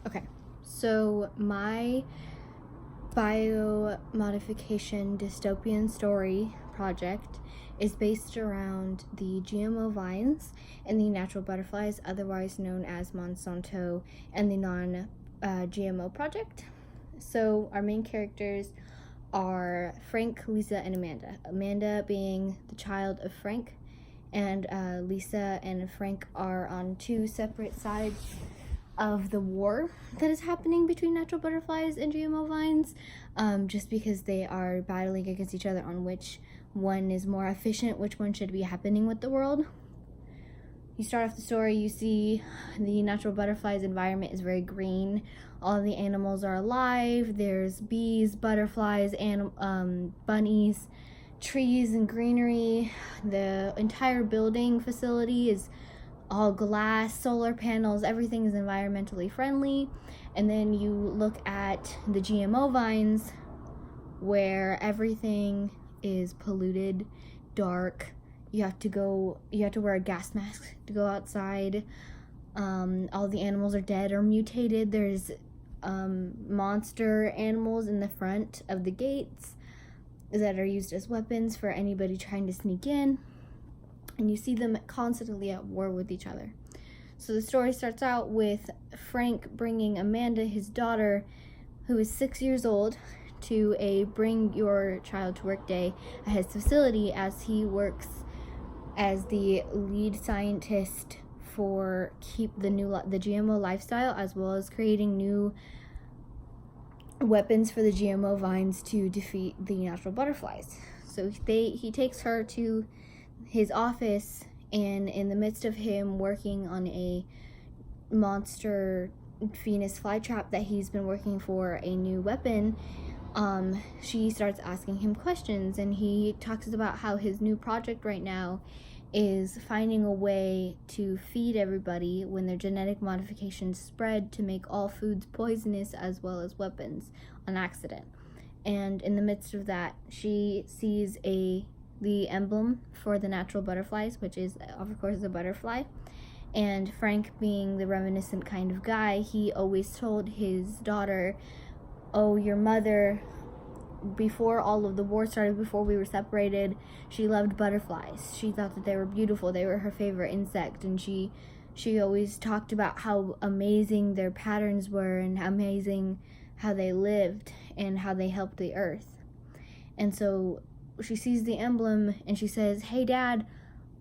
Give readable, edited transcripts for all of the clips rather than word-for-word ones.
Okay, so my biomodification dystopian story project is based around the GMO vines and the natural butterflies, otherwise known as Monsanto, and the non GMO project. So, our main characters are Frank, Lisa, and Amanda. Amanda being the child of Frank, and Lisa and Frank are on two separate sides of the war that is happening between natural butterflies and GMO vines, just because they are battling against each other on which one is more efficient, which one should be happening with the world. You start off the story, you see the natural butterflies environment is very green. All of the animals are alive. There's bees, butterflies, and bunnies, trees, and greenery. The entire building facility is all glass, solar panels, everything is environmentally friendly. And then you look at the GMO vines where everything is polluted, dark. You have to wear a gas mask to go outside. All the animals are dead or mutated. There's monster animals in the front of the gates that are used as weapons for anybody trying to sneak in. And you see them constantly at war with each other. So the story starts out with Frank bringing Amanda, his daughter, who is 6 years old, to a Bring Your Child to Work day at his facility as he works as the lead scientist for keep the GMO lifestyle, as well as creating new weapons for the GMO vines to defeat the natural butterflies. So he takes her to his office, and in the midst of him working on a monster Venus flytrap that he's been working for a new weapon, she starts asking him questions, and he talks about how his new project right now is finding a way to feed everybody when their genetic modifications spread to make all foods poisonous as well as weapons on accident. And in the midst of that, she sees the emblem for the natural butterflies, which is of course a butterfly. And Frank, being the reminiscent kind of guy, he always told his daughter, oh, your mother, before all of the war started, before we were separated, she loved butterflies. She thought that they were beautiful. They were her favorite insect. And she always talked about how amazing their patterns were and how amazing how they lived and how they helped the earth. And so she sees the emblem and she says, hey, Dad,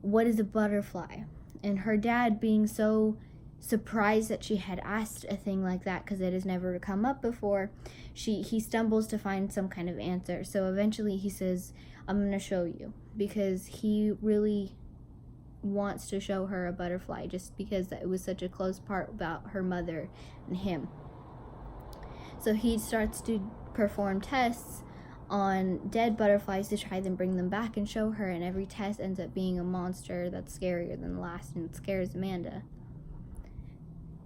what is a butterfly? And her dad, being so surprised that she had asked a thing like that because it has never come up before, he stumbles to find some kind of answer. So eventually he says, I'm going to show you, because he really wants to show her a butterfly just because it was such a close part about her mother and him. So he starts to perform tests on dead butterflies to try and bring them back and show her, and every test ends up being a monster that's scarier than the last, and it scares Amanda.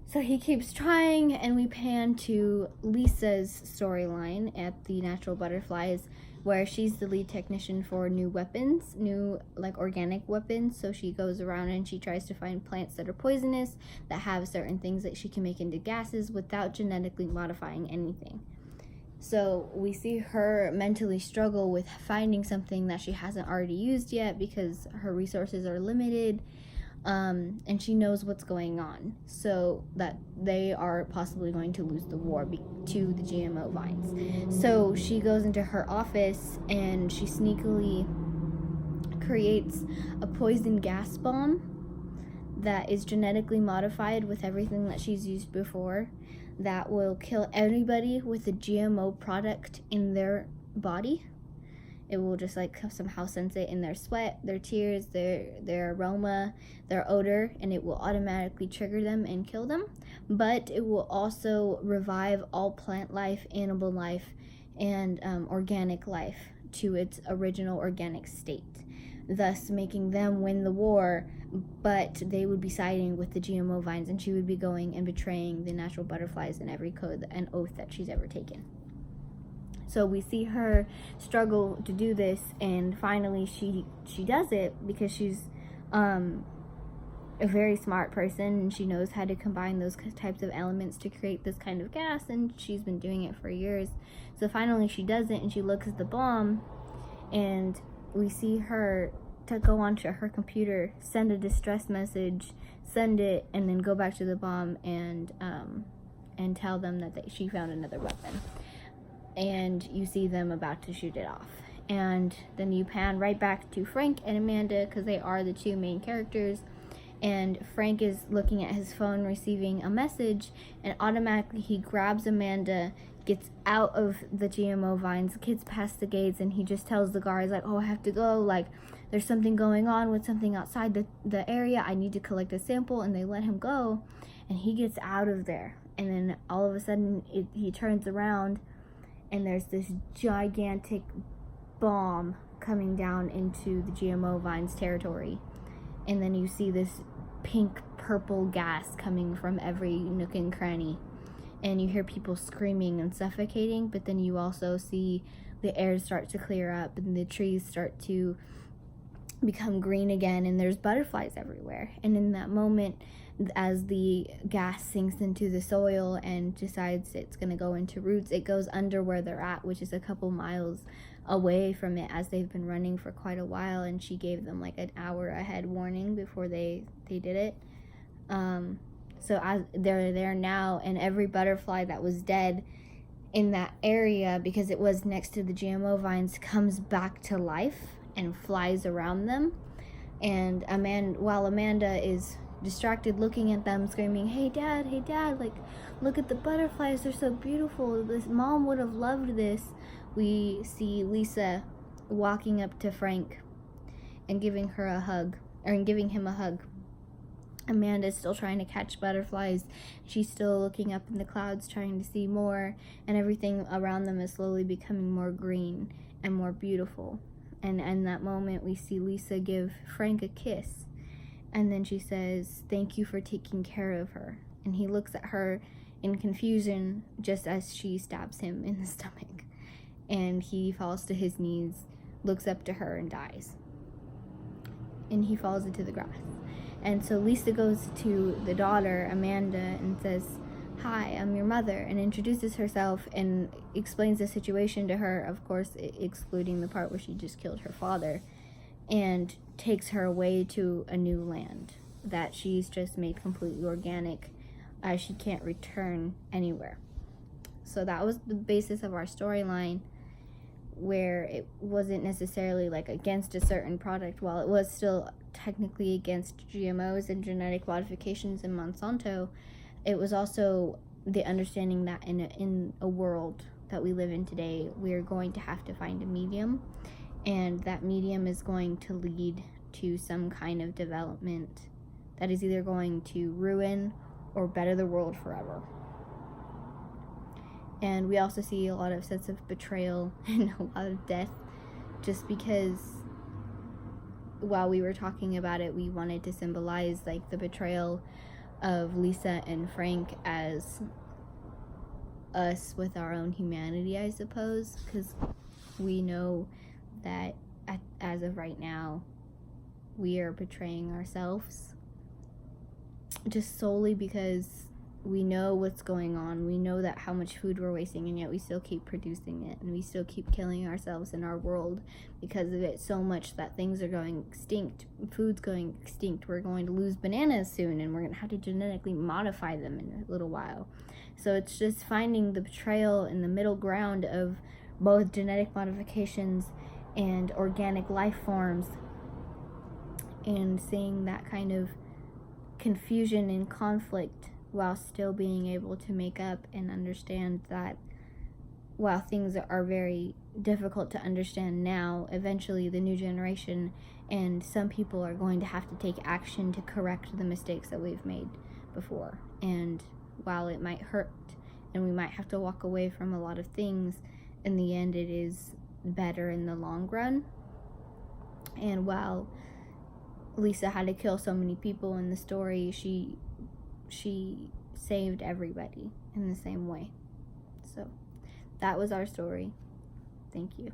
So he keeps trying, and we pan to Lisa's storyline at the Natural Butterflies, where she's the lead technician for new weapons, new organic weapons. So she goes around and she tries to find plants that are poisonous, that have certain things that she can make into gases without genetically modifying anything. So we see her mentally struggle with finding something that she hasn't already used yet because her resources are limited, and she knows what's going on, so that they are possibly going to lose the war to the GMO vines. So she goes into her office and she sneakily creates a poison gas bomb that is genetically modified with everything that she's used before, that will kill anybody with a GMO product in their body. It will just somehow sense it in their sweat, their tears, their aroma, their odor, and it will automatically trigger them and kill them. But it will also revive all plant life, animal life, and organic life to its original organic state, thus making them win the war, but they would be siding with the GMO vines, and she would be going and betraying the natural butterflies in every code and oath that she's ever taken. So we see her struggle to do this, and finally she does it because she's a very smart person, and she knows how to combine those types of elements to create this kind of gas, and she's been doing it for years. So finally she does it, and she looks at the bomb, and we see her to go onto her computer, send a distress message, send it, and then go back to the bomb and tell them that she found another weapon. And you see them about to shoot it off. And then you pan right back to Frank and Amanda, because they are the two main characters. And Frank is looking at his phone, receiving a message, and automatically he grabs Amanda, gets out of the GMO vines, gets past the gates, and he just tells the guards, like, oh, I have to go, like, there's something going on with something outside the area, I need to collect a sample. And they let him go, and he gets out of there. And then all of a sudden he turns around, and there's this gigantic bomb coming down into the GMO vines territory. And then you see this pink purple gas coming from every nook and cranny, and you hear people screaming and suffocating. But then you also see the air start to clear up, and the trees start to become green again, and there's butterflies everywhere. And in that moment, as the gas sinks into the soil and decides it's going to go into roots, it goes under where they're at, which is a couple miles away from it, as they've been running for quite a while. And she gave them like an hour ahead warning before they did it. So as they're there now, and every butterfly that was dead in that area, because it was next to the GMO vines, comes back to life and flies around them. And while Amanda is distracted looking at them, screaming, hey dad, like, look at the butterflies, they're so beautiful, this mom would have loved this, we see Lisa walking up to Frank and giving him a hug. Amanda's still trying to catch butterflies. She's still looking up in the clouds, trying to see more, and everything around them is slowly becoming more green and more beautiful. And in that moment, we see Lisa give Frank a kiss. And then she says, thank you for taking care of her. And he looks at her in confusion, just as she stabs him in the stomach. And he falls to his knees, looks up to her, and dies. And he falls into the grass. And so Lisa goes to the daughter, Amanda, and says, hi, I'm your mother, and introduces herself and explains the situation to her, of course, excluding the part where she just killed her father, and takes her away to a new land that she's just made completely organic, as she can't return anywhere. So that was the basis of our storyline, where it wasn't necessarily like against a certain product. While it was still technically against GMOs and genetic modifications in Monsanto, it was also the understanding that in a world that we live in today, we are going to have to find a medium, and that medium is going to lead to some kind of development that is either going to ruin or better the world forever. And we also see a lot of sense of betrayal and a lot of death, just because while we were talking about it, we wanted to symbolize like the betrayal of Lisa and Frank as us with our own humanity, I suppose, because we know that as of right now, we are betraying ourselves just solely because we know what's going on. We know that how much food we're wasting, and yet we still keep producing it, and we still keep killing ourselves in our world because of it so much that things are going extinct. Food's going extinct. We're going to lose bananas soon, and we're going to have to genetically modify them in a little while. So it's just finding the betrayal in the middle ground of both genetic modifications and organic life forms, and seeing that kind of confusion and conflict, while still being able to make up and understand that while things are very difficult to understand now, eventually the new generation and some people are going to have to take action to correct the mistakes that we've made before. And while it might hurt and we might have to walk away from a lot of things, in the end it is better in the long run. And while Lisa had to kill so many people in the story, she saved everybody in the same way. So that was our story. Thank you.